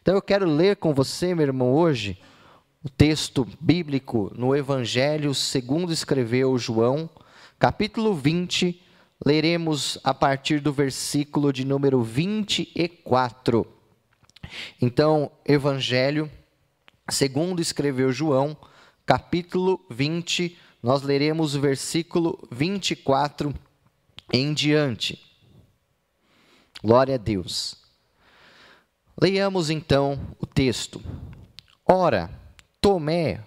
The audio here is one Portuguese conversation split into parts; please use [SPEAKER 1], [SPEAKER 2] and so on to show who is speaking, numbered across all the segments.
[SPEAKER 1] Então eu quero ler com você, meu irmão, hoje, o texto bíblico no Evangelho segundo escreveu João, capítulo 20, leremos a partir do versículo de número 24. Então, Evangelho segundo escreveu João, capítulo 20, nós leremos o versículo 24 em diante. Glória a Deus. Leiamos então o texto. Ora, Tomé,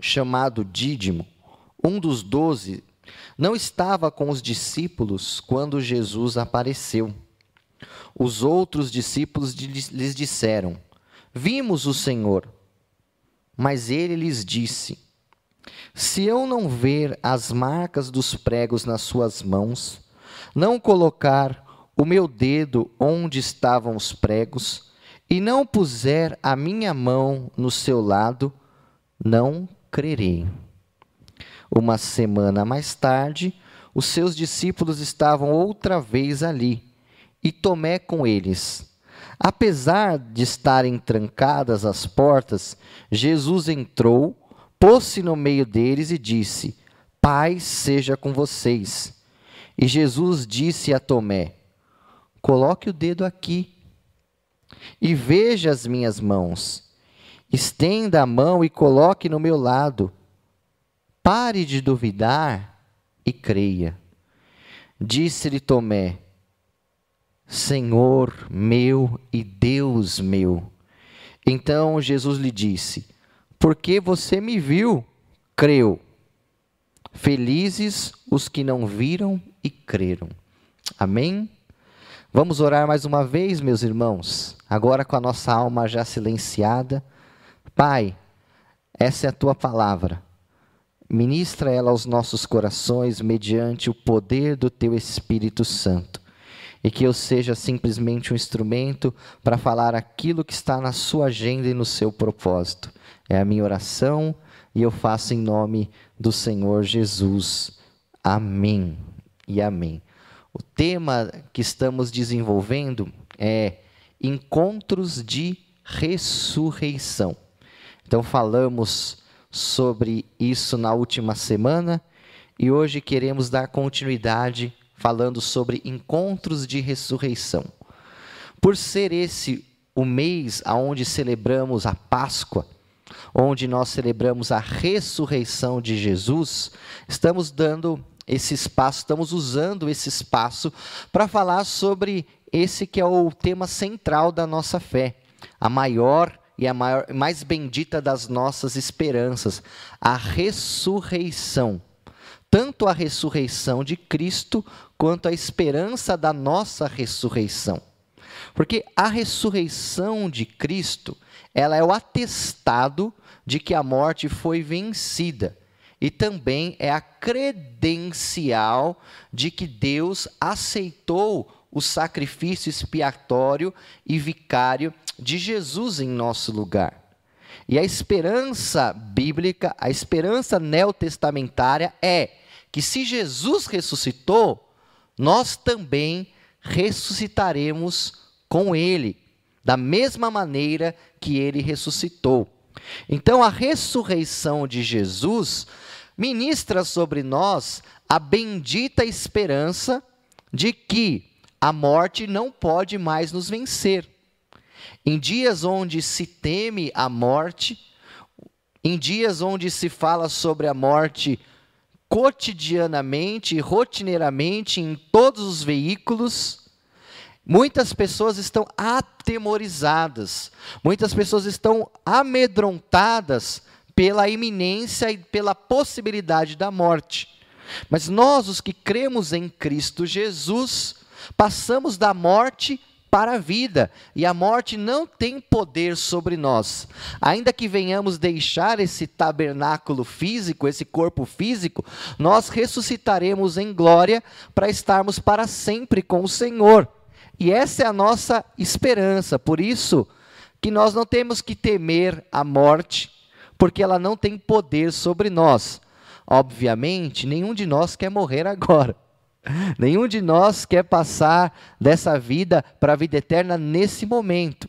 [SPEAKER 1] chamado Dídimo, um dos 12, não estava com os discípulos quando Jesus apareceu. Os outros discípulos lhes disseram: Vimos o Senhor. Mas ele lhes disse: Se eu não ver as marcas dos pregos nas suas mãos, não colocar o meu dedo onde estavam os pregos, e não puser a minha mão no seu lado, não crerei. Uma semana mais tarde, os seus discípulos estavam outra vez ali, e Tomé com eles. Apesar de estarem trancadas as portas, Jesus entrou, pôs-se no meio deles e disse: Paz seja com vocês. E Jesus disse a Tomé: Coloque o dedo aqui e veja as minhas mãos. Estenda a mão e coloque no meu lado. Pare de duvidar e creia. Disse-lhe Tomé: Senhor meu e Deus meu. Então Jesus lhe disse: Porque você me viu, creu. Felizes os que não viram e creram. Amém? Vamos orar mais uma vez, meus irmãos, agora com a nossa alma já silenciada. Pai, essa é a Tua palavra. Ministra ela aos nossos corações mediante o poder do Teu Espírito Santo. E que eu seja simplesmente um instrumento para falar aquilo que está na Sua agenda e no Seu propósito. É a minha oração e eu faço em nome do Senhor Jesus. Amém e amém. O tema que estamos desenvolvendo é encontros de ressurreição. Então falamos sobre isso na última semana e hoje queremos dar continuidade falando sobre encontros de ressurreição. Por ser esse o mês onde celebramos a Páscoa, onde nós celebramos a ressurreição de Jesus, estamos usando esse espaço para falar sobre esse que é o tema central da nossa fé, a maior e mais bendita das nossas esperanças, a ressurreição. Tanto a ressurreição de Cristo, quanto a esperança da nossa ressurreição. Porque a ressurreição de Cristo, ela é o atestado de que a morte foi vencida. E também é a credencial de que Deus aceitou o sacrifício expiatório e vicário de Jesus em nosso lugar. E a esperança bíblica, a esperança neotestamentária é que se Jesus ressuscitou, nós também ressuscitaremos com Ele, da mesma maneira que Ele ressuscitou. Então a ressurreição de Jesus ministra sobre nós a bendita esperança de que a morte não pode mais nos vencer. Em dias onde se teme a morte, em dias onde se fala sobre a morte cotidianamente, rotineiramente, em todos os veículos, muitas pessoas estão atemorizadas, muitas pessoas estão amedrontadas pela iminência e pela possibilidade da morte. Mas nós, os que cremos em Cristo Jesus, passamos da morte para a vida, e a morte não tem poder sobre nós. Ainda que venhamos deixar esse tabernáculo físico, esse corpo físico, nós ressuscitaremos em glória para estarmos para sempre com o Senhor. E essa é a nossa esperança, por isso que nós não temos que temer a morte, porque ela não tem poder sobre nós. Obviamente, nenhum de nós quer morrer agora. Nenhum de nós quer passar dessa vida para a vida eterna nesse momento.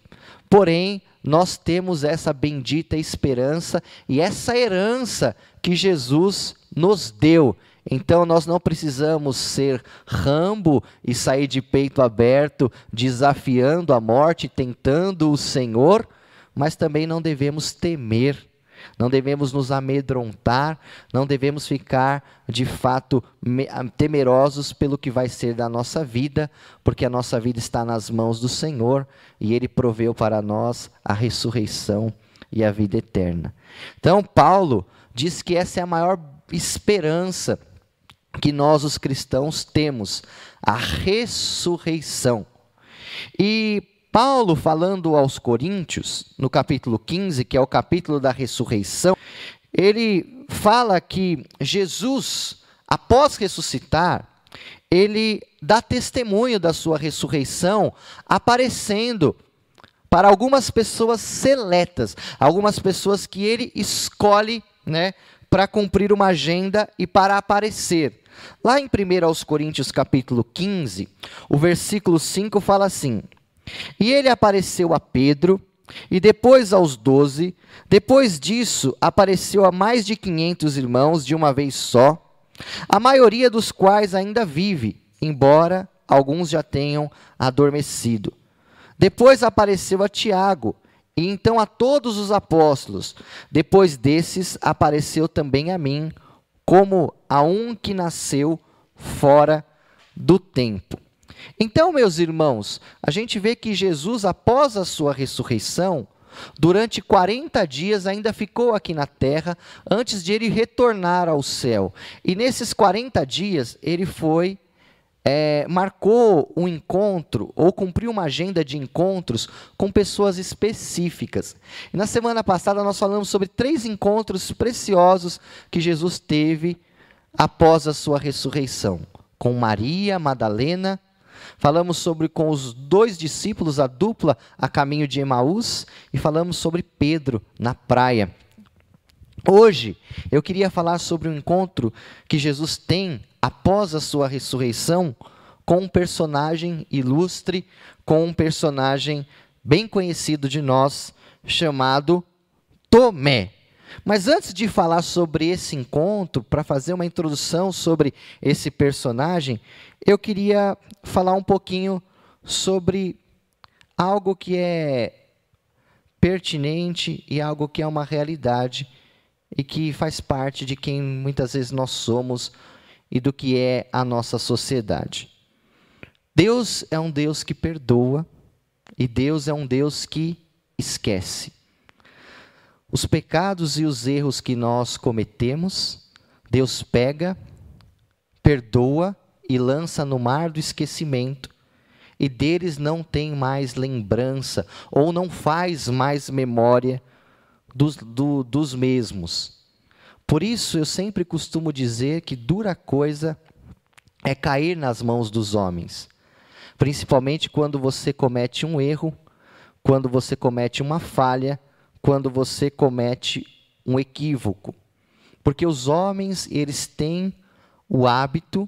[SPEAKER 1] Porém, nós temos essa bendita esperança e essa herança que Jesus nos deu. Então, nós não precisamos ser Rambo e sair de peito aberto, desafiando a morte, tentando o Senhor, mas também não devemos temer, não devemos nos amedrontar, não devemos ficar, de fato, temerosos pelo que vai ser da nossa vida, porque a nossa vida está nas mãos do Senhor e Ele proveu para nós a ressurreição e a vida eterna. Então, Paulo diz que essa é a maior esperança que nós, os cristãos, temos, a ressurreição. E Paulo, falando aos Coríntios, no capítulo 15, que é o capítulo da ressurreição, ele fala que Jesus, após ressuscitar, ele dá testemunho da sua ressurreição, aparecendo para algumas pessoas seletas, algumas pessoas que ele escolhe, para cumprir uma agenda e para aparecer. Lá em 1 Coríntios capítulo 15, o versículo 5 fala assim: e ele apareceu a Pedro, e depois aos 12, depois disso apareceu a mais de 500 irmãos de uma vez só, a maioria dos quais ainda vive, embora alguns já tenham adormecido. Depois apareceu a Tiago, e então a todos os apóstolos. Depois desses apareceu também a mim, como a um que nasceu fora do tempo. Então, meus irmãos, a gente vê que Jesus, após a sua ressurreição, durante 40 dias ainda ficou aqui na terra, antes de ele retornar ao céu. E nesses 40 dias, ele marcou um encontro, ou cumpriu uma agenda de encontros com pessoas específicas. E na semana passada nós falamos sobre 3 encontros preciosos que Jesus teve após a sua ressurreição. Com Maria Madalena, falamos sobre com os 2 discípulos, a dupla a caminho de Emaús, e falamos sobre Pedro na praia. Hoje eu queria falar sobre um encontro que Jesus tem após a sua ressurreição com um personagem ilustre, com um personagem bem conhecido de nós, chamado Tomé. Mas antes de falar sobre esse encontro, para fazer uma introdução sobre esse personagem, eu queria falar um pouquinho sobre algo que é pertinente e algo que é uma realidade e que faz parte de quem muitas vezes nós somos e do que é a nossa sociedade. Deus é um Deus que perdoa e Deus é um Deus que esquece. Os pecados e os erros que nós cometemos, Deus pega, perdoa e lança no mar do esquecimento, e deles não tem mais lembrança, ou não faz mais memória dos mesmos. Por isso eu sempre costumo dizer que dura coisa é cair nas mãos dos homens, principalmente quando você comete um erro, quando você comete uma falha, quando você comete um equívoco. Porque os homens, eles têm o hábito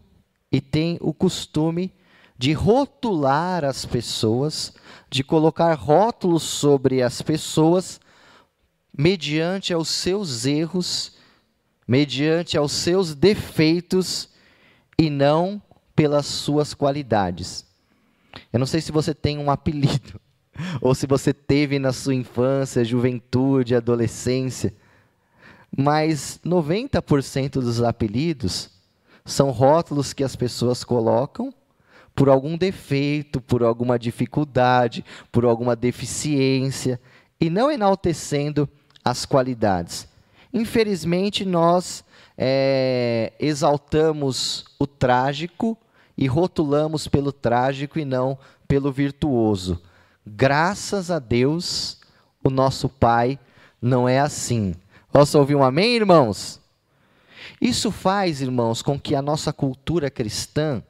[SPEAKER 1] e têm o costume de rotular as pessoas, de colocar rótulos sobre as pessoas, mediante aos seus erros, mediante aos seus defeitos, e não pelas suas qualidades. Eu não sei se você tem um apelido, ou se você teve na sua infância, juventude, adolescência, mas 90% dos apelidos são rótulos que as pessoas colocam por algum defeito, por alguma dificuldade, por alguma deficiência, e não enaltecendo as qualidades. Infelizmente, nós exaltamos o trágico e rotulamos pelo trágico e não pelo virtuoso. Graças a Deus, o nosso Pai não é assim. Posso ouvir um amém, irmãos? Isso faz, irmãos, com que a nossa cultura cristã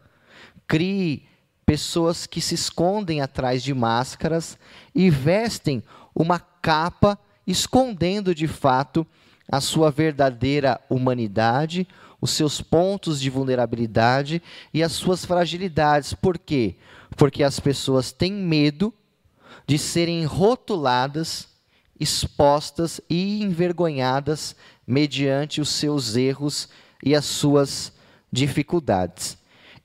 [SPEAKER 1] crie pessoas que se escondem atrás de máscaras e vestem uma capa escondendo de fato a sua verdadeira humanidade, os seus pontos de vulnerabilidade e as suas fragilidades. Por quê? Porque as pessoas têm medo de serem rotuladas, expostas e envergonhadas mediante os seus erros e as suas dificuldades.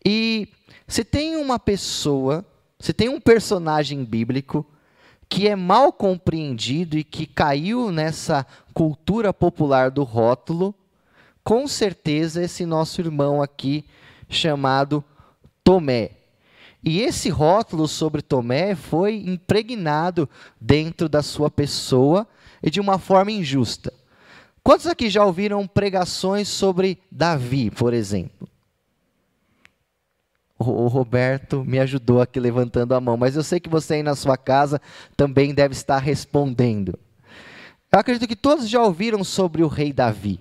[SPEAKER 1] E se tem uma pessoa, se tem um personagem bíblico que é mal compreendido e que caiu nessa cultura popular do rótulo, com certeza esse nosso irmão aqui, chamado Tomé. E esse rótulo sobre Tomé foi impregnado dentro da sua pessoa e de uma forma injusta. Quantos aqui já ouviram pregações sobre Davi, por exemplo? O Roberto me ajudou aqui levantando a mão, mas eu sei que você aí na sua casa também deve estar respondendo. Eu acredito que todos já ouviram sobre o rei Davi,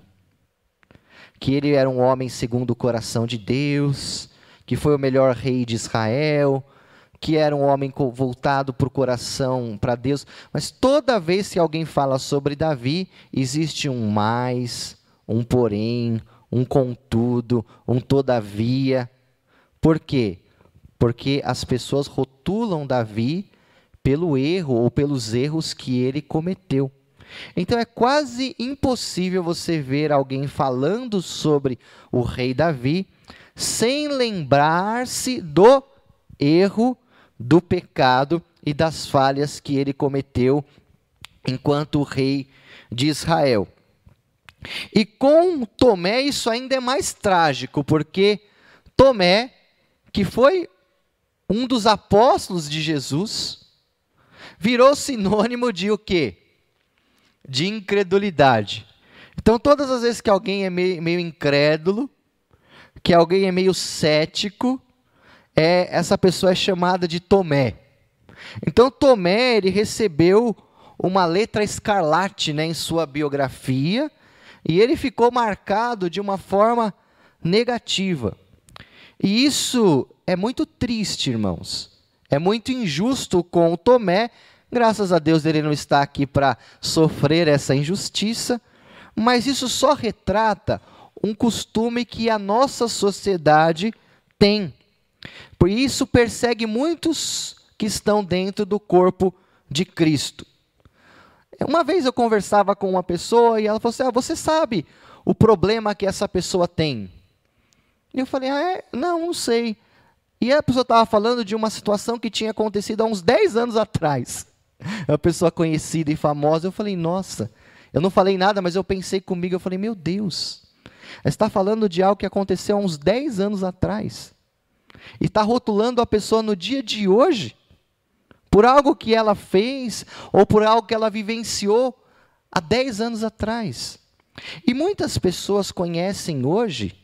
[SPEAKER 1] que ele era um homem segundo o coração de Deus, que foi o melhor rei de Israel, que era um homem voltado para o coração, para Deus. Mas toda vez que alguém fala sobre Davi, existe um mais, um porém, um contudo, um todavia. Por quê? Porque as pessoas rotulam Davi pelo erro ou pelos erros que ele cometeu. Então é quase impossível você ver alguém falando sobre o rei Davi sem lembrar-se do erro, do pecado e das falhas que ele cometeu enquanto rei de Israel. E com Tomé isso ainda é mais trágico, porque Tomé, que foi um dos apóstolos de Jesus, virou sinônimo de o quê? De incredulidade. Então, todas as vezes que alguém é meio incrédulo, que alguém é meio cético, essa pessoa é chamada de Tomé. Então, Tomé, ele recebeu uma letra escarlate, né, em sua biografia, e ele ficou marcado de uma forma negativa. E isso é muito triste, irmãos. É muito injusto com o Tomé. Graças a Deus ele não está aqui para sofrer essa injustiça, mas isso só retrata um costume que a nossa sociedade tem. Por isso persegue muitos que estão dentro do corpo de Cristo. Uma vez eu conversava com uma pessoa e ela falou assim: você sabe o problema que essa pessoa tem? E eu falei: não sei. E a pessoa estava falando de uma situação que tinha acontecido há uns 10 anos atrás. Uma pessoa conhecida e famosa. Eu falei: nossa, eu não falei nada, mas eu pensei comigo, eu falei: meu Deus, ela está falando de algo que aconteceu há uns 10 anos atrás. E está rotulando a pessoa no dia de hoje, por algo que ela fez, ou por algo que ela vivenciou há 10 anos atrás. E muitas pessoas conhecem hoje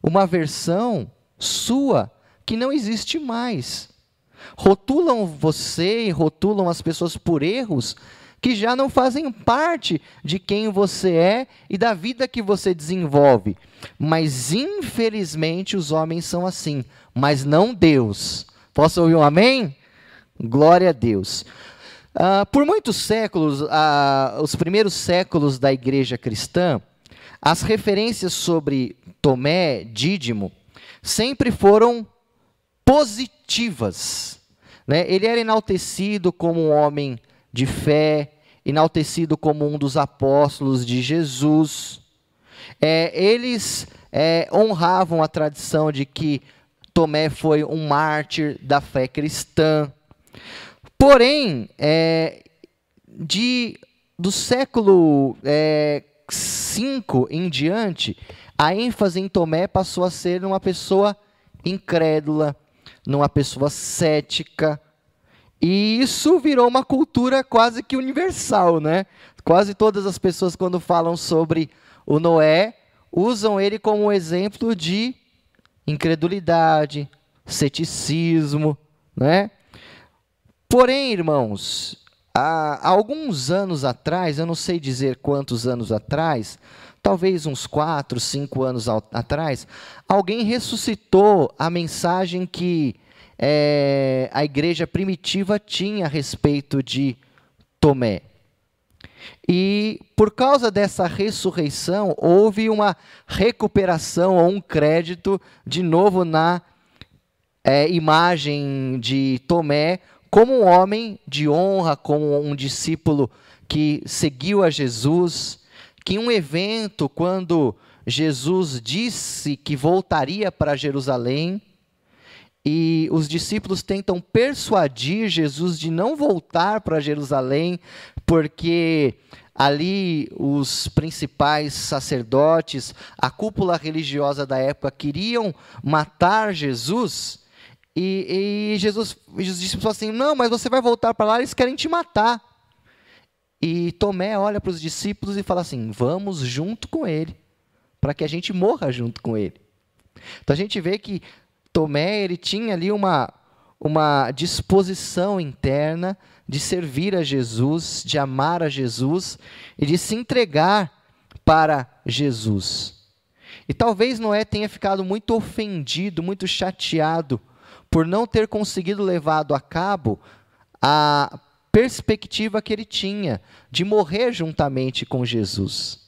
[SPEAKER 1] uma versão sua que não existe mais. Rotulam você e rotulam as pessoas por erros que já não fazem parte de quem você é e da vida que você desenvolve. Mas, infelizmente, os homens são assim, mas não Deus. Posso ouvir um amém? Glória a Deus. Por muitos séculos, os primeiros séculos da igreja cristã, as referências sobre Tomé, Dídimo, sempre foram positivas, né? Ele era enaltecido como um homem de fé, enaltecido como um dos apóstolos de Jesus. Eles honravam a tradição de que Tomé foi um mártir da fé cristã. Porém, do século V em diante, a ênfase em Tomé passou a ser numa pessoa incrédula, numa pessoa cética, e isso virou uma cultura quase que universal, né? Quase todas as pessoas, quando falam sobre o Noé, usam ele como exemplo de incredulidade, ceticismo, né? Porém, irmãos, há alguns anos atrás, eu não sei dizer quantos anos atrás, talvez uns 4, 5 anos atrás, alguém ressuscitou a mensagem que a igreja primitiva tinha a respeito de Tomé. E por causa dessa ressurreição, houve uma recuperação ou um crédito de novo na imagem de Tomé como um homem de honra, como um discípulo que seguiu a Jesus, que em um evento, quando Jesus disse que voltaria para Jerusalém, e os discípulos tentam persuadir Jesus de não voltar para Jerusalém, porque ali os principais sacerdotes, a cúpula religiosa da época, queriam matar Jesus. E Jesus, os discípulos falaram assim: não, mas você vai voltar para lá, eles querem te matar. E Tomé olha para os discípulos e fala assim: vamos junto com ele, para que a gente morra junto com ele. Então a gente vê que Tomé, ele tinha ali uma disposição interna de servir a Jesus, de amar a Jesus e de se entregar para Jesus. E talvez Noé tenha ficado muito ofendido, muito chateado por não ter conseguido levado a cabo a perspectiva que ele tinha de morrer juntamente com Jesus.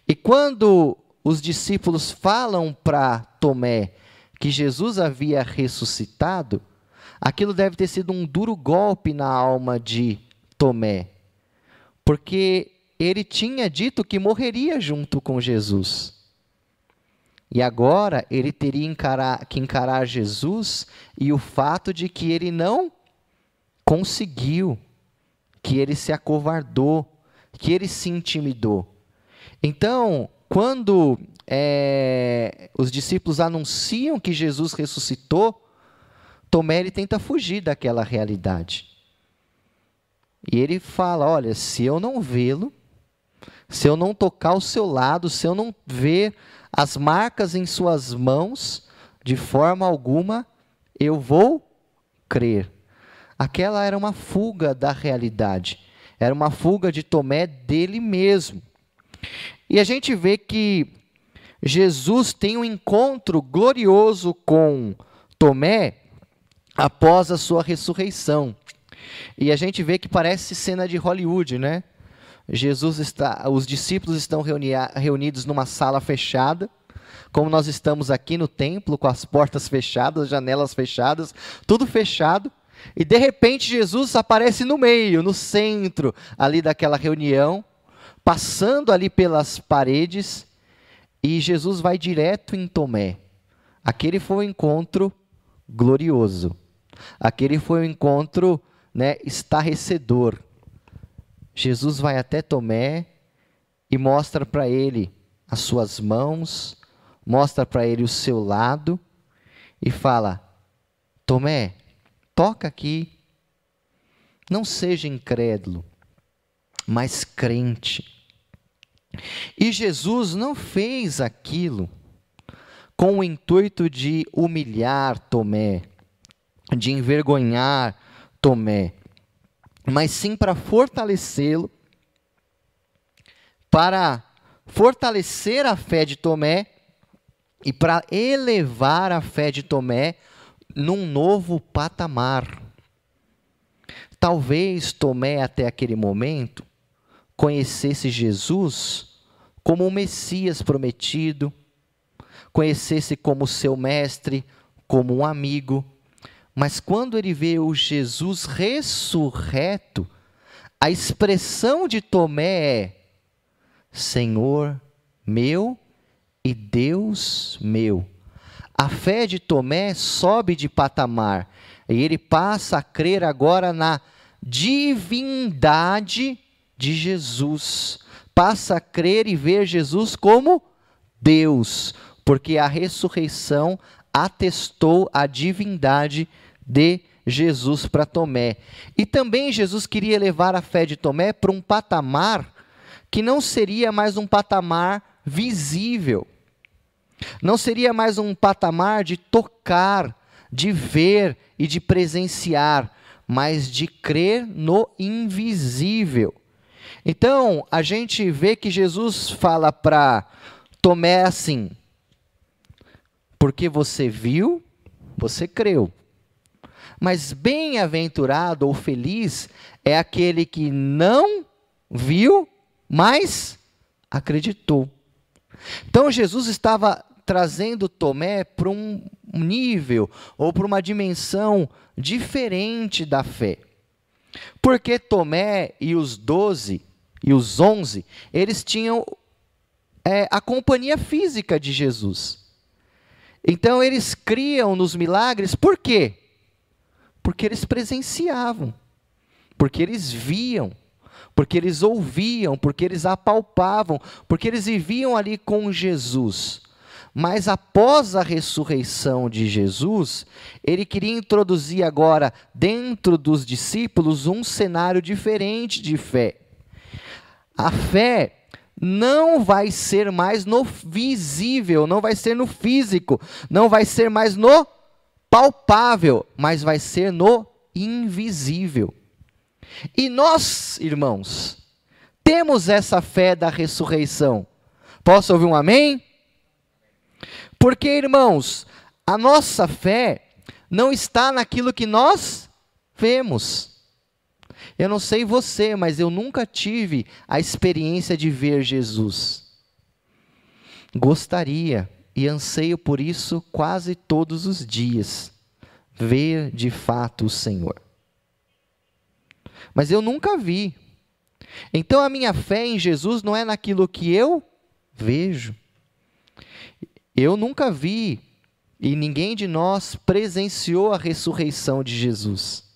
[SPEAKER 1] E quando os discípulos falam para Tomé que Jesus havia ressuscitado, aquilo deve ter sido um duro golpe na alma de Tomé, porque ele tinha dito que morreria junto com Jesus. E agora ele teria que encarar Jesus e o fato de que ele não conseguiu, que ele se acovardou, que ele se intimidou. Então, quando os discípulos anunciam que Jesus ressuscitou, Tomé ele tenta fugir daquela realidade. E ele fala: olha, se eu não vê-lo, se eu não tocar o seu lado, se eu não ver as marcas em suas mãos, de forma alguma eu vou crer. Aquela era uma fuga da realidade, era uma fuga de Tomé dele mesmo. E a gente vê que Jesus tem um encontro glorioso com Tomé após a sua ressurreição. E a gente vê que parece cena de Hollywood, né? Os discípulos estão reunidos numa sala fechada, como nós estamos aqui no templo, com as portas fechadas, janelas fechadas, tudo fechado. E de repente Jesus aparece no meio, no centro ali daquela reunião, passando ali pelas paredes, e Jesus vai direto em Tomé. Aquele foi um encontro glorioso. Aquele foi um encontro, estarrecedor. Jesus vai até Tomé e mostra para ele as suas mãos, mostra para ele o seu lado e fala: Tomé, toca aqui. Não seja incrédulo, mas crente. E Jesus não fez aquilo com o intuito de humilhar Tomé, de envergonhar Tomé, mas sim para fortalecê-lo, para fortalecer a fé de Tomé e para elevar a fé de Tomé num novo patamar. Talvez Tomé, até aquele momento, conhecesse Jesus como o Messias prometido, conhecesse como seu mestre, como um amigo, mas quando ele vê o Jesus ressurreto, a expressão de Tomé é: Senhor meu e Deus meu. A fé de Tomé sobe de patamar, e ele passa a crer agora na divindade de Jesus, passa a crer e ver Jesus como Deus, porque a ressurreição atestou a divindade de Jesus para Tomé. E também Jesus queria levar a fé de Tomé para um patamar que não seria mais um patamar visível, não seria mais um patamar de tocar, de ver e de presenciar, mas de crer no invisível. Então, a gente vê que Jesus fala para Tomé assim: porque você viu, você creu. Mas bem-aventurado ou feliz é aquele que não viu, mas acreditou. Então, Jesus estava trazendo Tomé para um nível ou para uma dimensão diferente da fé. Porque Tomé e os 12 e os 11, eles tinham a companhia física de Jesus. Então eles criam nos milagres, por quê? Porque eles presenciavam, porque eles viam, porque eles ouviam, porque eles apalpavam, porque eles viviam ali com Jesus. Mas após a ressurreição de Jesus, ele queria introduzir agora dentro dos discípulos um cenário diferente de fé. A fé não vai ser mais no visível, não vai ser no físico, não vai ser mais no palpável, mas vai ser no invisível. E nós, irmãos, temos essa fé da ressurreição. Posso ouvir um amém? Porque, irmãos, a nossa fé não está naquilo que nós vemos. Eu não sei você, mas eu nunca tive a experiência de ver Jesus. Gostaria e anseio por isso quase todos os dias, ver de fato o Senhor. Mas eu nunca vi. Então a minha fé em Jesus não é naquilo que eu vejo. Eu nunca vi e ninguém de nós presenciou a ressurreição de Jesus.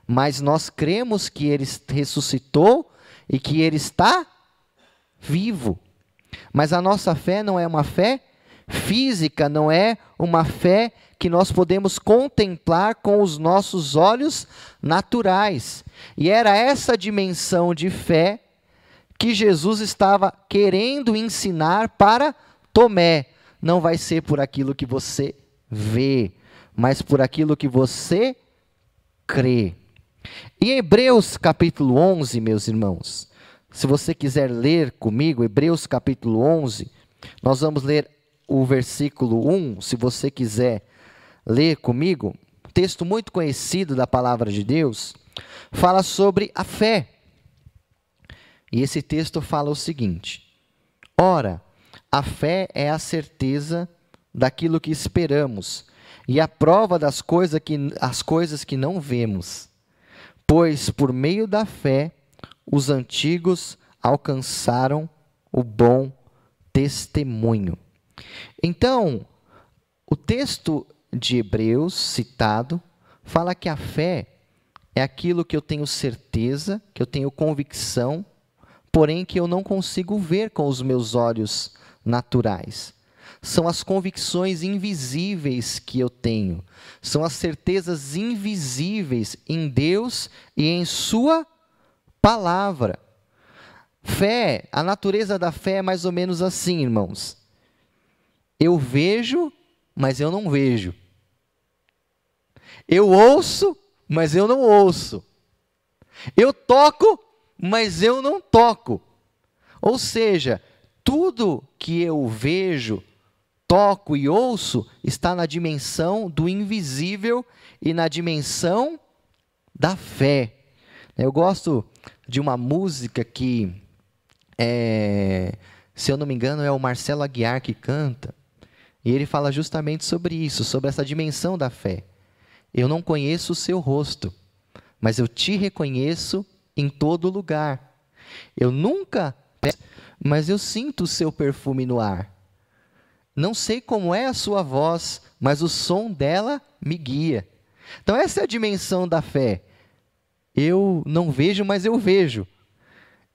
[SPEAKER 1] Mas nós cremos que Ele ressuscitou e que Ele está vivo. Mas a nossa fé não é uma fé física, não é uma fé que nós podemos contemplar com os nossos olhos naturais. E era essa dimensão de fé que Jesus estava querendo ensinar para Tomé. Não vai ser por aquilo que você vê, mas por aquilo que você crê. Em Hebreus capítulo 11, meus irmãos, se você quiser ler comigo, Hebreus capítulo 11, nós vamos ler o versículo 1, se você quiser ler comigo, um texto muito conhecido da palavra de Deus, fala sobre a fé. E esse texto fala o seguinte: ora, a fé é a certeza daquilo que esperamos e a prova das coisas que não vemos. Pois por meio da fé os antigos alcançaram o bom testemunho. Então, o texto de Hebreus citado fala que a fé é aquilo que eu tenho certeza, que eu tenho convicção, porém que eu não consigo ver com os meus olhos naturais. São as convicções invisíveis que eu tenho. São as certezas invisíveis em Deus e em Sua palavra. Fé, a natureza da fé é mais ou menos assim, irmãos. Eu vejo, mas eu não vejo. Eu ouço, mas eu não ouço. Eu toco, mas eu não toco. Ou seja, tudo que eu vejo, toco e ouço está na dimensão do invisível e na dimensão da fé. Eu gosto de uma música que, se eu não me engano, é o Marcelo Aguiar que canta, e ele fala justamente sobre isso, sobre essa dimensão da fé. Eu não conheço o seu rosto, mas eu te reconheço em todo lugar. Eu nunca, mas eu sinto o seu perfume no ar. Não sei como é a sua voz, mas o som dela me guia. Então essa é a dimensão da fé. Eu não vejo, mas eu vejo.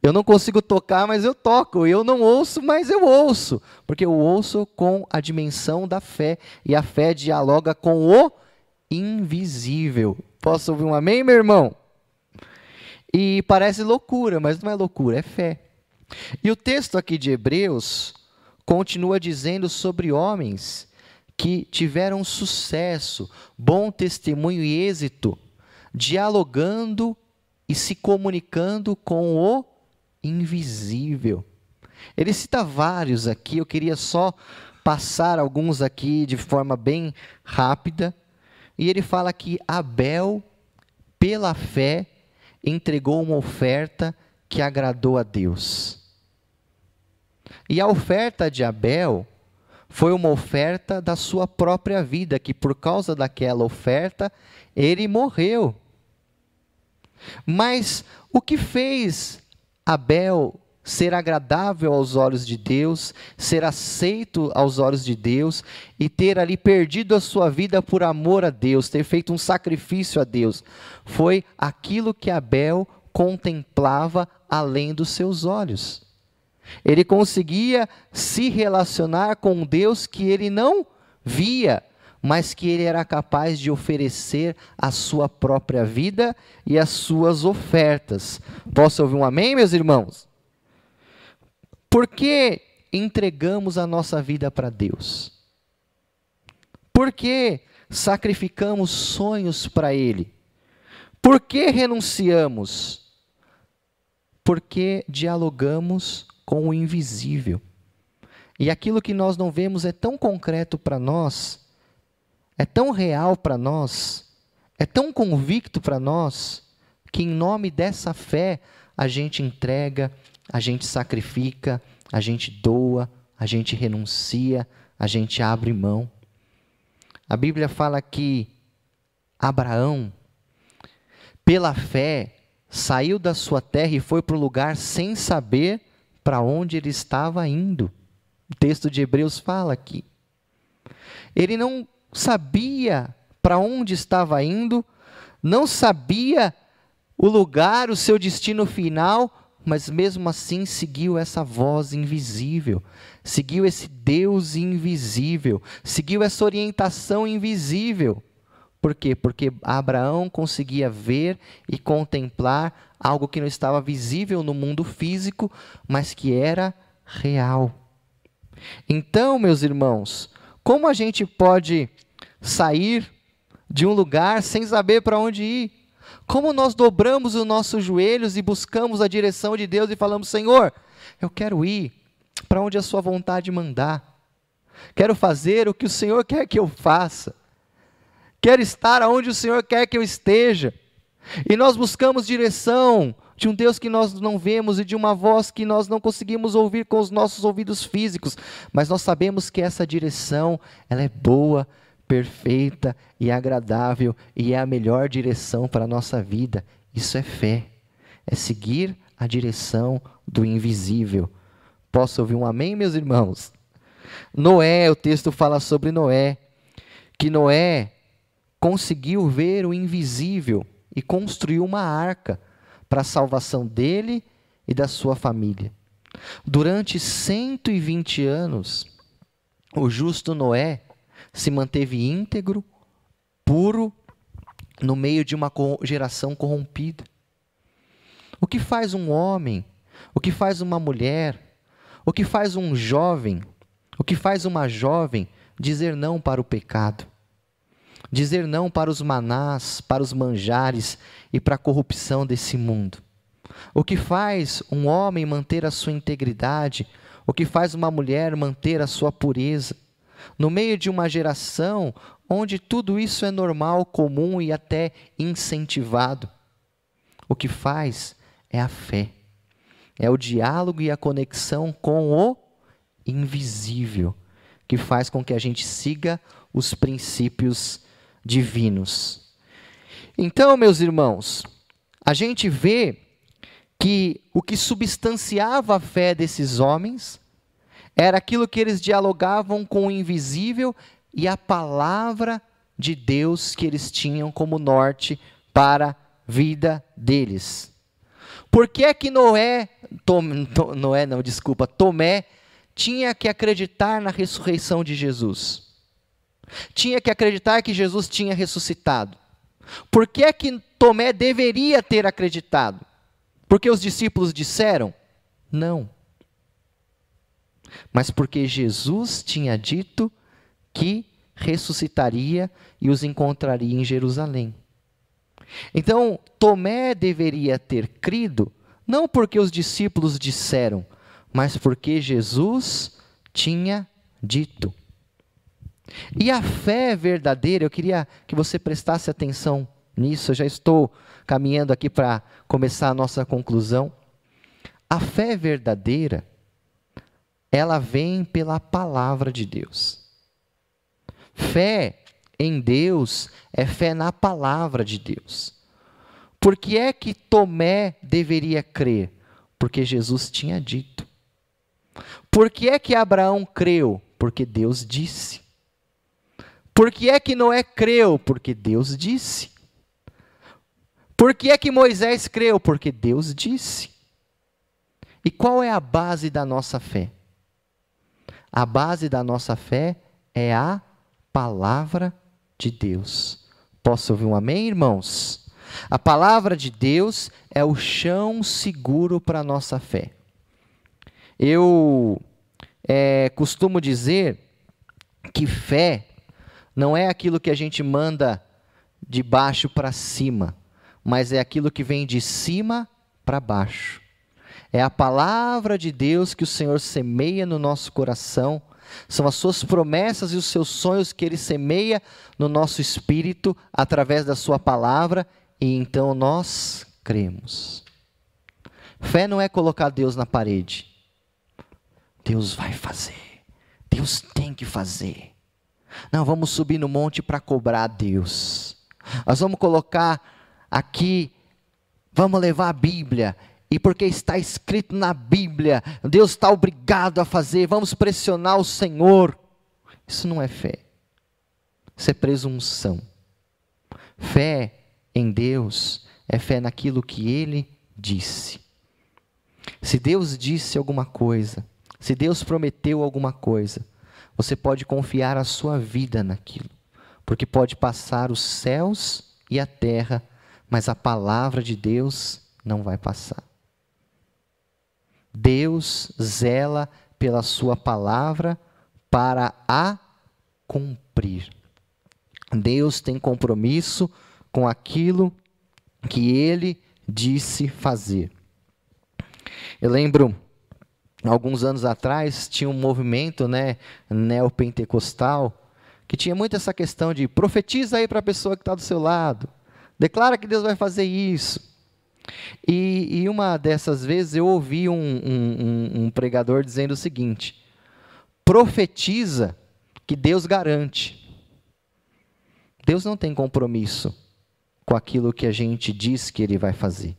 [SPEAKER 1] Eu não consigo tocar, mas eu toco. Eu não ouço, mas eu ouço. Porque eu ouço com a dimensão da fé. E a fé dialoga com o invisível. Posso ouvir um amém, meu irmão? E parece loucura, mas não é loucura, é fé. E o texto aqui de Hebreus continua dizendo sobre homens que tiveram sucesso, bom testemunho e êxito, dialogando e se comunicando com o invisível. Ele cita vários aqui, eu queria só passar alguns aqui de forma bem rápida. E ele fala que Abel, pela fé, entregou uma oferta que agradou a Deus. E a oferta de Abel Foi uma oferta da sua própria vida, que por causa daquela oferta, ele morreu. Mas o que fez Abel ser agradável aos olhos de Deus, ser aceito aos olhos de Deus e ter ali perdido a sua vida por amor a Deus, ter feito um sacrifício a Deus, foi aquilo que Abel contemplava além dos seus olhos. Ele conseguia se relacionar com um Deus que ele não via, mas que ele era capaz de oferecer a sua própria vida e as suas ofertas. Posso ouvir um amém, meus irmãos? Por que entregamos a nossa vida para Deus? Por que sacrificamos sonhos para Ele? Por que renunciamos? Porque dialogamos com o invisível. E aquilo que nós não vemos é tão concreto para nós, é tão real para nós, é tão convicto para nós, que em nome dessa fé a gente entrega, a gente sacrifica, a gente doa, a gente renuncia, a gente abre mão. A Bíblia fala que Abraão, pela fé, saiu da sua terra e foi para o lugar sem saber para onde ele estava indo. O texto de Hebreus fala aqui. Ele não sabia para onde estava indo, não sabia o lugar, o seu destino final, mas mesmo assim seguiu essa voz invisível, seguiu esse Deus invisível, seguiu essa orientação invisível. Por quê? Porque Abraão conseguia ver e contemplar algo que não estava visível no mundo físico, mas que era real. Então, meus irmãos, como a gente pode sair de um lugar sem saber para onde ir? Como nós dobramos os nossos joelhos e buscamos a direção de Deus e falamos: Senhor, eu quero ir para onde a sua vontade mandar. Quero fazer o que o Senhor quer que eu faça. Quero estar onde o Senhor quer que eu esteja. E nós buscamos direção de um Deus que nós não vemos e de uma voz que nós não conseguimos ouvir com os nossos ouvidos físicos, mas nós sabemos que essa direção, ela é boa, perfeita e agradável, e é a melhor direção para a nossa vida. Isso é fé, é seguir a direção do invisível. Posso ouvir um amém, meus irmãos? Noé, o texto fala sobre Noé, que Noé conseguiu ver o invisível e construiu uma arca para a salvação dele e da sua família. Durante 120 anos, o justo Noé se manteve íntegro, puro, no meio de uma geração corrompida. O que faz um homem, o que faz uma mulher, o que faz um jovem, o que faz uma jovem dizer não para o pecado? Dizer não para os manás, para os manjares e para a corrupção desse mundo. O que faz um homem manter a sua integridade, o que faz uma mulher manter a sua pureza, no meio de uma geração onde tudo isso é normal, comum e até incentivado. O que faz é a fé, é o diálogo e a conexão com o invisível, que faz com que a gente siga os princípios divinos. Então, meus irmãos, a gente vê que o que substanciava a fé desses homens era aquilo que eles dialogavam com o invisível e a palavra de Deus que eles tinham como norte para a vida deles. Por que é que Tomé tinha que acreditar na ressurreição de Jesus? Tinha que acreditar que Jesus tinha ressuscitado. Por que é que Tomé deveria ter acreditado? Porque os discípulos disseram? Não. Mas porque Jesus tinha dito que ressuscitaria e os encontraria em Jerusalém. Então, Tomé deveria ter crido, não porque os discípulos disseram, mas porque Jesus tinha dito. E a fé verdadeira, eu queria que você prestasse atenção nisso, eu já estou caminhando aqui para começar a nossa conclusão. A fé verdadeira ela vem pela palavra de Deus. Fé em Deus é fé na palavra de Deus. Por que é que Tomé deveria crer? Porque Jesus tinha dito. Por que é que Abraão creu? Porque Deus disse. Por que é que Noé creu? Porque Deus disse. Por que é que Moisés creu? Porque Deus disse. E qual é a base da nossa fé? A base da nossa fé é a palavra de Deus. Posso ouvir um amém, irmãos? A palavra de Deus é o chão seguro para a nossa fé. Eu costumo dizer que fé não é aquilo que a gente manda de baixo para cima, mas é aquilo que vem de cima para baixo. É a palavra de Deus que o Senhor semeia no nosso coração, são as suas promessas e os seus sonhos que Ele semeia no nosso espírito através da sua palavra, e então nós cremos. Fé não é colocar Deus na parede. Deus vai fazer. Deus tem que fazer. Não, vamos subir no monte para cobrar a Deus. Nós vamos colocar aqui, vamos levar a Bíblia, e porque está escrito na Bíblia, Deus está obrigado a fazer, vamos pressionar o Senhor. Isso não é fé. Isso é presunção. Fé em Deus é fé naquilo que Ele disse. Se Deus disse alguma coisa, se Deus prometeu alguma coisa, você pode confiar a sua vida naquilo, porque pode passar os céus e a terra, mas a palavra de Deus não vai passar. Deus zela pela sua palavra para a cumprir. Deus tem compromisso com aquilo que Ele disse fazer. Eu lembro, alguns anos atrás, tinha um movimento, neopentecostal, que tinha muito essa questão de profetiza aí para a pessoa que está do seu lado, declara que Deus vai fazer isso. E uma dessas vezes eu ouvi um pregador dizendo o seguinte: profetiza que Deus garante. Deus não tem compromisso com aquilo que a gente diz que Ele vai fazer,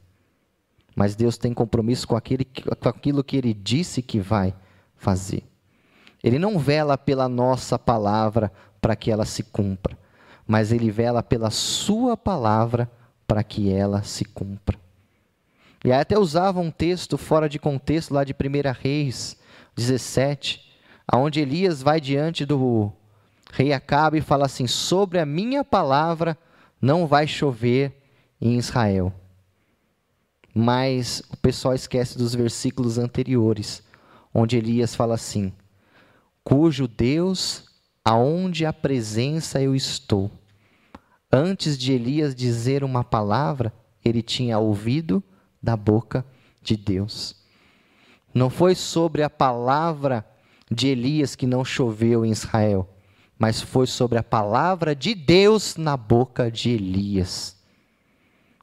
[SPEAKER 1] mas Deus tem compromisso com aquilo que Ele disse que vai fazer. Ele não vela pela nossa palavra para que ela se cumpra, mas Ele vela pela sua palavra para que ela se cumpra. E aí até usava um texto fora de contexto, lá de 1 Reis 17, onde Elias vai diante do rei Acabe e fala assim: sobre a minha palavra não vai chover em Israel. Mas o pessoal esquece dos versículos anteriores, onde Elias fala assim: cujo Deus, aonde a presença eu estou. Antes de Elias dizer uma palavra, ele tinha ouvido da boca de Deus. Não foi sobre a palavra de Elias que não choveu em Israel, mas foi sobre a palavra de Deus na boca de Elias.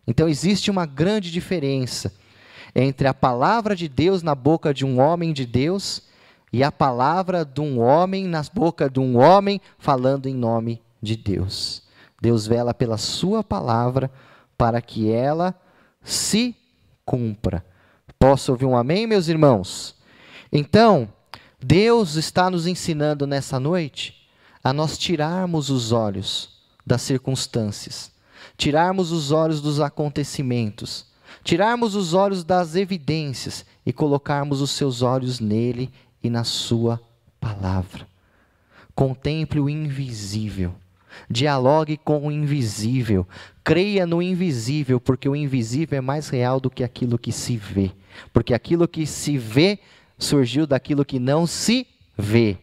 [SPEAKER 1] Então existe uma grande diferença entre a palavra de Deus na boca de um homem de Deus e a palavra de um homem na boca de um homem falando em nome de Deus. Deus vela pela sua palavra para que ela se cumpra. Posso ouvir um amém, meus irmãos? Então, Deus está nos ensinando nessa noite a nós tirarmos os olhos das circunstâncias, tirarmos os olhos dos acontecimentos, tirarmos os olhos das evidências e colocarmos os seus olhos nele e na sua palavra. Contemple o invisível, dialogue com o invisível, creia no invisível, porque o invisível é mais real do que aquilo que se vê, porque aquilo que se vê surgiu daquilo que não se vê.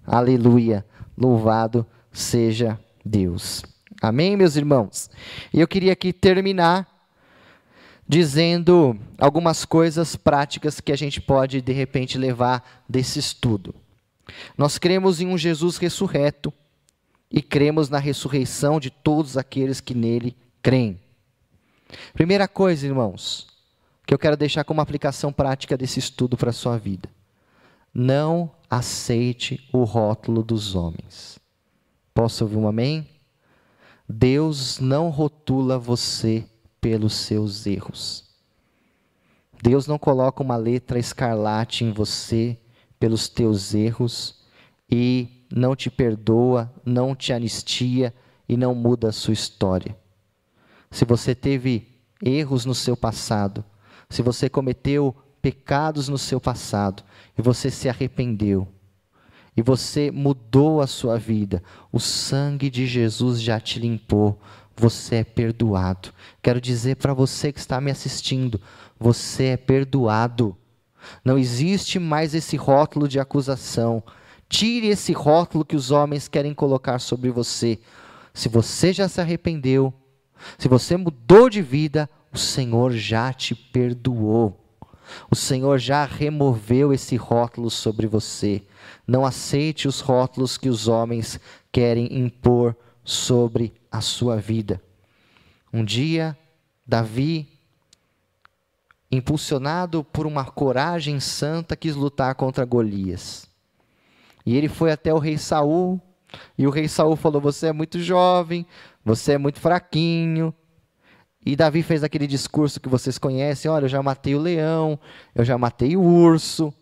[SPEAKER 1] Aleluia, louvado seja Deus. Amém, meus irmãos? E eu queria aqui terminar dizendo algumas coisas práticas que a gente pode, de repente, levar desse estudo. Nós cremos em um Jesus ressurreto e cremos na ressurreição de todos aqueles que nele creem. Primeira coisa, irmãos, que eu quero deixar como aplicação prática desse estudo para a sua vida: Não aceite o rótulo dos homens. Posso ouvir um amém? Deus não rotula você pelos seus erros. Deus não coloca uma letra escarlate em você pelos teus erros e não te perdoa, não te anistia e não muda a sua história. Se você teve erros no seu passado, se você cometeu pecados no seu passado e você se arrependeu, e você mudou a sua vida, o sangue de Jesus já te limpou, você é perdoado. Quero dizer para você que está me assistindo, você é perdoado. Não existe mais esse rótulo de acusação. Tire esse rótulo que os homens querem colocar sobre você. Se você já se arrependeu, se você mudou de vida, o Senhor já te perdoou. O Senhor já removeu esse rótulo sobre você. Não aceite os rótulos que os homens querem impor sobre a sua vida. Um dia, Davi, impulsionado por uma coragem santa, quis lutar contra Golias. E ele foi até o rei Saul, e o rei Saul falou: você é muito jovem, você é muito fraquinho. E Davi fez aquele discurso que vocês conhecem: olha, eu já matei o leão, eu já matei o urso,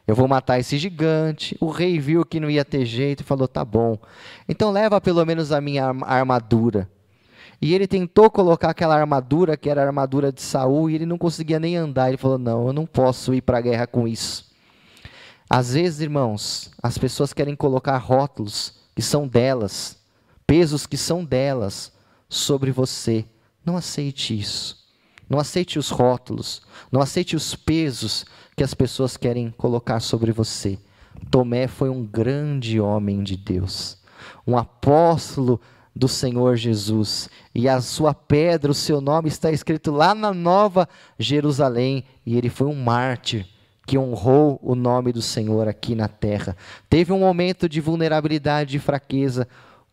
[SPEAKER 1] eu vou matar esse gigante. O rei viu que não ia ter jeito e falou: tá bom, então leva pelo menos a minha armadura. E ele tentou colocar aquela armadura, que era a armadura de Saul, e ele não conseguia nem andar. Ele falou: não, eu não posso ir para a guerra com isso. Às vezes, irmãos, as pessoas querem colocar rótulos que são delas, pesos que são delas, sobre você. Não aceite isso. Não aceite os rótulos. Não aceite os pesos que as pessoas querem colocar sobre você. Tomé foi um grande homem de Deus, um apóstolo do Senhor Jesus. E a sua pedra, o seu nome está escrito lá na Nova Jerusalém. E ele foi um mártir que honrou o nome do Senhor aqui na terra. Teve um momento de vulnerabilidade, de fraqueza,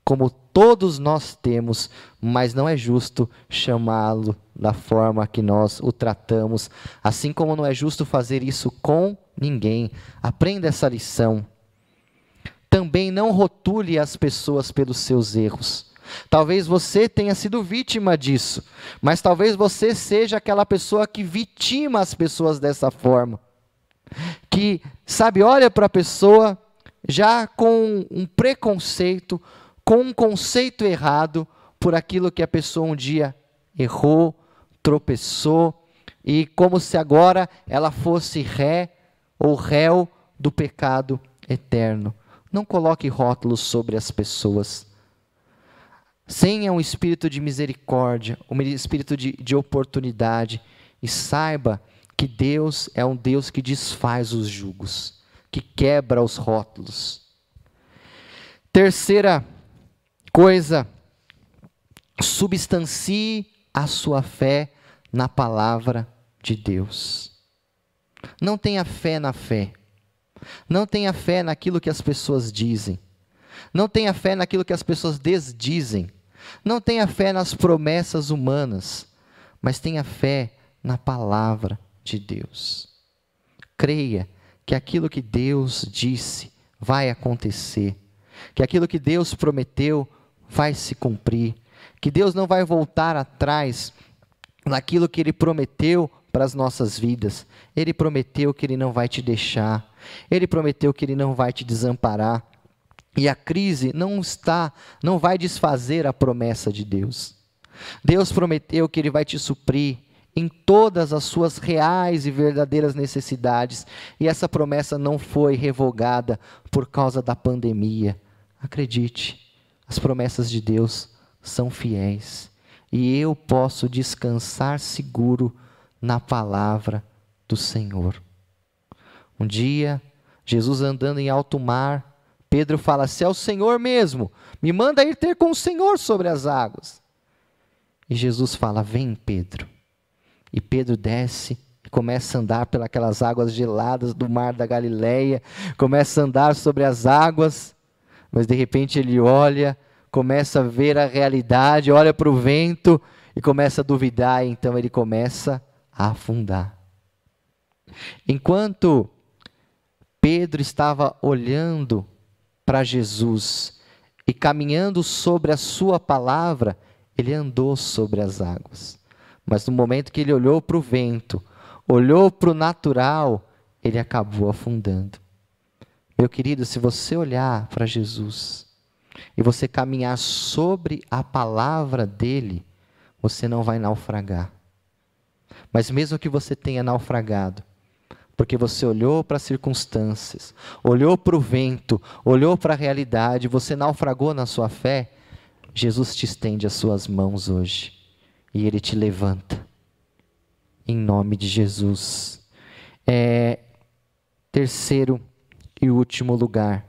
[SPEAKER 1] como todos nós temos, mas não é justo chamá-lo da forma que nós o tratamos, assim como não é justo fazer isso com ninguém. Aprenda essa lição. Também não rotule as pessoas pelos seus erros. Talvez você tenha sido vítima disso, mas talvez você seja aquela pessoa que vitima as pessoas dessa forma. Que, sabe, olha para a pessoa já com um preconceito, com um conceito errado por aquilo que a pessoa um dia errou, tropeçou, e como se agora ela fosse ré ou réu do pecado eterno. Não coloque rótulos sobre as pessoas. Tenha um espírito de misericórdia, um espírito de oportunidade, e saiba que Deus é um Deus que desfaz os jugos, que quebra os rótulos. Terceira coisa, substancie a sua fé na palavra de Deus. Não tenha fé na fé. Não tenha fé naquilo que as pessoas dizem. Não tenha fé naquilo que as pessoas desdizem. Não tenha fé nas promessas humanas, mas tenha fé na palavra de Deus. Creia que aquilo que Deus disse vai acontecer, que aquilo que Deus prometeu vai se cumprir, que Deus não vai voltar atrás naquilo que Ele prometeu para as nossas vidas. Ele prometeu que Ele não vai te deixar, Ele prometeu que Ele não vai te desamparar, e a crise não vai desfazer a promessa de Deus. Deus prometeu que Ele vai te suprir em todas as suas reais e verdadeiras necessidades, e essa promessa não foi revogada por causa da pandemia. Acredite, as promessas de Deus são fiéis, e eu posso descansar seguro na palavra do Senhor. Um dia, Jesus andando em alto mar, Pedro fala: se é o Senhor mesmo, me manda ir ter com o Senhor sobre as águas. E Jesus fala: vem, Pedro. E Pedro desce e começa a andar pelas águas geladas do mar da Galileia, começa a andar sobre as águas, mas de repente ele olha, começa a ver a realidade, olha para o vento e começa a duvidar, e então ele começa a afundar. Enquanto Pedro estava olhando para Jesus e caminhando sobre a sua palavra, ele andou sobre as águas. Mas no momento que ele olhou para o vento, olhou para o natural, ele acabou afundando. Meu querido, se você olhar para Jesus e você caminhar sobre a palavra dele, você não vai naufragar. Mas mesmo que você tenha naufragado, porque você olhou para as circunstâncias, olhou para o vento, olhou para a realidade, você naufragou na sua fé, Jesus te estende as suas mãos hoje e Ele te levanta, em nome de Jesus. Terceiro e último lugar,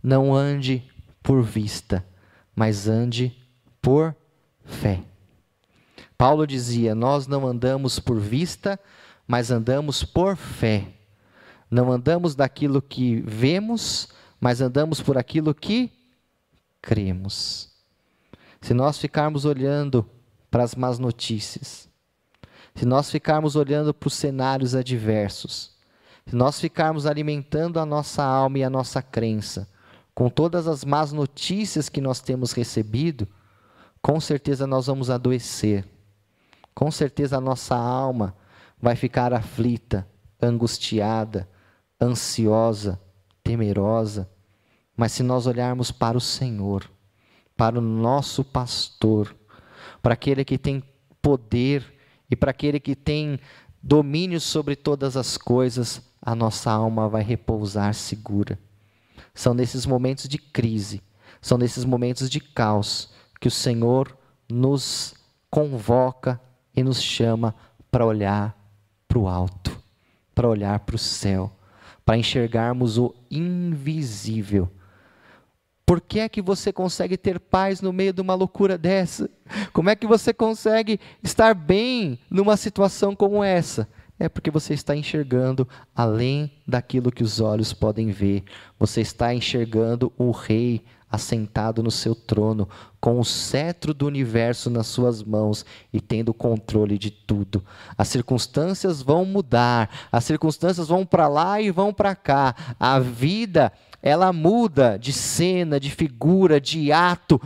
[SPEAKER 1] não ande por vista, mas ande por fé. Paulo dizia, nós não andamos por vista, mas andamos por fé. Não andamos daquilo que vemos, mas andamos por aquilo que cremos. Se nós ficarmos olhando para as más notícias, se nós ficarmos olhando para os cenários adversos, se nós ficarmos alimentando a nossa alma e a nossa crença com todas as más notícias que nós temos recebido, com certeza nós vamos adoecer. Com certeza a nossa alma vai ficar aflita, angustiada, ansiosa, temerosa. Mas se nós olharmos para o Senhor, para o nosso pastor, para aquele que tem poder e para aquele que tem domínio sobre todas as coisas, a nossa alma vai repousar segura. São nesses momentos de crise, são nesses momentos de caos que o Senhor nos convoca e nos chama para olhar para o alto, para olhar para o céu, para enxergarmos o invisível. Por que é que você consegue ter paz no meio de uma loucura dessa? Como é que você consegue estar bem numa situação como essa? É porque você está enxergando além daquilo que os olhos podem ver. Você está enxergando o Rei assentado no seu trono, com o cetro do universo nas suas mãos e tendo controle de tudo. As circunstâncias vão mudar, as circunstâncias vão para lá e vão para cá. A vida, ela muda de cena, de figura, de ato,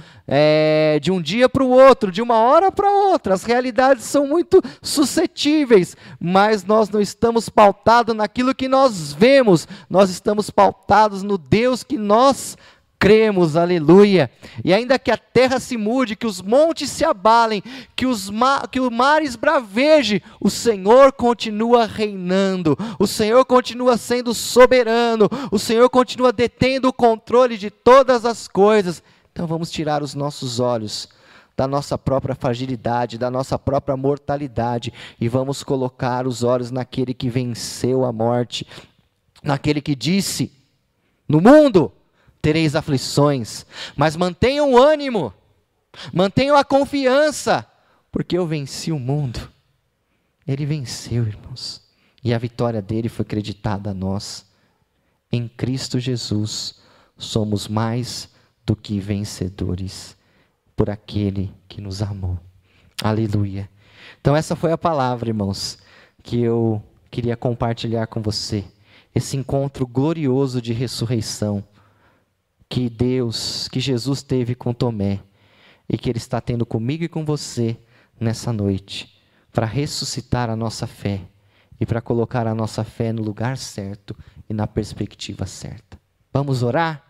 [SPEAKER 1] de um dia para o outro, de uma hora para outra. As realidades são muito suscetíveis, mas nós não estamos pautados naquilo que nós vemos, nós estamos pautados no Deus que nós cremos, aleluia. E ainda que a terra se mude, que os montes se abalem, que o mar esbraveje, o Senhor continua reinando, o Senhor continua sendo soberano, o Senhor continua detendo o controle de todas as coisas. Então vamos tirar os nossos olhos da nossa própria fragilidade, da nossa própria mortalidade, e vamos colocar os olhos naquele que venceu a morte, naquele que disse, no mundo tereis aflições, mas mantenham o ânimo, mantenham a confiança, porque eu venci o mundo. Ele venceu, irmãos, e a vitória dele foi creditada a nós. Em Cristo Jesus, somos mais do que vencedores, por aquele que nos amou. Aleluia. Então essa foi a palavra, irmãos, que eu queria compartilhar com você. Esse encontro glorioso de ressurreição, que Jesus teve com Tomé, e que Ele está tendo comigo e com você nessa noite, para ressuscitar a nossa fé, e para colocar a nossa fé no lugar certo e na perspectiva certa. Vamos orar?